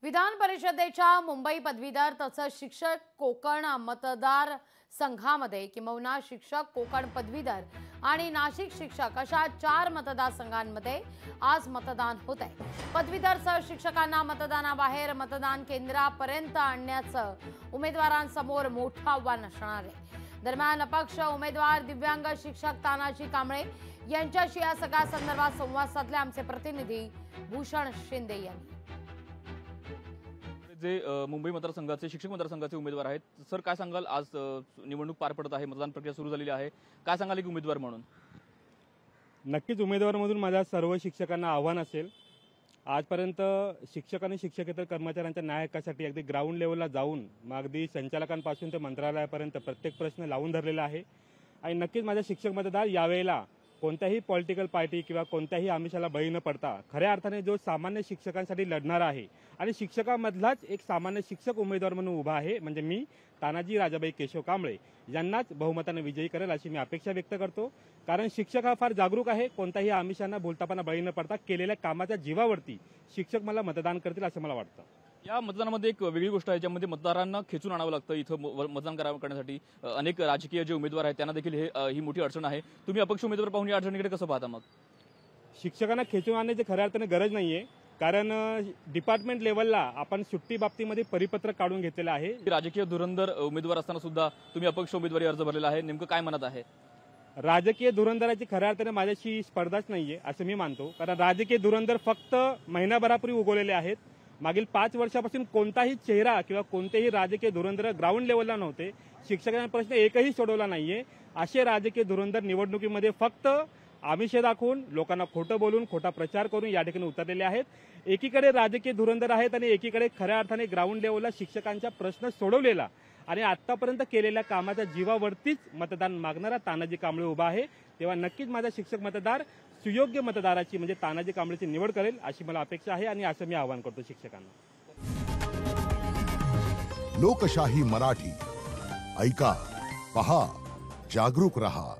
विधान परिषदेच्या मुंबई पदवीधर तसंच शिक्षक कोकण मतदार संघामध्ये किंबहुना शिक्षक कोकण पदवीधर आणि नाशिक शिक्षक अशा 4 मतदारसंघांमध्ये आज मतदान होत आहे। पदवीधर शिक्षकांना मतदानाबाहेर मतदान केंद्रापर्यंत आणण्याचं उमेदवारांसमोर मोठं आव्हान असणार आहे। दरम्यान अपक्ष उमेदवार दिव्यांग शिक्षक तानाजी कांबळे यांच्याशी या सगळ्या संदर्भात संवाद साधले आमचे प्रतिनिधी भूषण शिंदे यांनी। जे मुंबई मतदारसंघाचे शिक्षक मतदारसंघाचे उमेदवार आहेत सर, काय सांगाल? आज निवडणूक पार पडत आहे, मतदान प्रक्रिया सुरू झालेली आहे, काय सांगाल एक उमेदवार म्हणून? नक्कीच उमेदवारमधून माझ्या सर्व शिक्षकांना आव्हान असेल। आजपर्यंत शिक्षक आणि शिक्षकेतर कर्मचाऱ्यांच्या न्याय हक्कासाठी अगदी ग्राउंड लेवलला जाऊन अगदी संचालकांपासून ते मंत्रालयापर्यंत प्रत्येक प्रश्न लावून धरलेला आहे आणि नक्कीच माझ्या शिक्षक मतदार यावेळेला कोणत्याही पॉलिटिकल पार्टी किंवा कोणत्याही आमिषाला बळी न पडता खऱ्या अर्थाने जो सामान्य शिक्षकांसाठी लढणारा आहे आणि शिक्षकांमधलाच एक सामान्य शिक्षक उमेदवार म्हणून उभा आहे, म्हणजे मी तानाजी राजाबाई केशव कांबळे यांनाच बहुमताने विजयी करेल अशी मी अपेक्षा व्यक्त करतो। कारण शिक्षक हा फार जागरूक आहे, कोणत्याही आमिषांना बोलताना बळी न पडता केलेल्या कामाच्या जीवावरती शिक्षक मला मतदान करतील असं मला वाटतं। या मतदानामध्ये एक वेगळी गोष्ट आहे, ज्यामध्ये मतदारांना खेचून आणावं लागतं। इथं मतदान करण्यासाठी अनेक राजकीय जे उमेदवार आहेत त्यांना देखील ही मोठी अडचण आहे। तुम्ही अपक्ष उमेदवार पाहून या अडचणीकडे कसं पाहता? मग शिक्षकांना खेचून आणण्याची खऱ्या अर्थाने गरज नाहीये, कारण डिपार्टमेंट लेवलला आपण सुट्टी बाबतीमध्ये परिपत्रक काढून घेतलेलं आहे। राजकीय धुरंधर उमेदवार असताना सुद्धा तुम्ही अपक्ष उमेदवारी अर्ज भरलेला आहे, नेमकं काय म्हणत आहे? राजकीय धुरंधराची खऱ्या अर्थाने माझ्याशी स्पर्धाच नाहीये असं मी मानतो, कारण राजकीय धुरंधर फक्त महिनाभरापूर्वी उगवलेले आहेत। मागील 5 वर्षापासून कोणताही चेहरा किंवा कोणतेही राजकीय धुरंधर ग्राउंड लेवलला नव्हते। शिक्षकांचा प्रश्न एकही सोडवला नाहीये। असे राजकीय धुरंधर निवडणुकीमध्ये फक्त आमिष दाखवून लोकांना खोटं बोलून खोटा प्रचार करून या ठिकाणी उतरलेले आहेत। एकीकडे राजकीय धुरंधर आहेत आणि एकीकडे खऱ्या अर्थाने ग्राउंड लेवलला शिक्षकांचा प्रश्न सोडवलेला आणि आतापर्यंत केलेल्या कामाच्या जीवावरतीच मतदान मागणारा तानाजी कांबळे उभा आहे। तेव्हा नक्कीच माझा शिक्षक मतदार सुयोग्य मतदाराची म्हणजे तानाजी कांबळेची निवड करेल अशी मला अपेक्षा आहे आणि असं मी आवाहन करतो शिक्षकांना। लोकशाही मराठी ऐका, पहा, जागरूक रहा।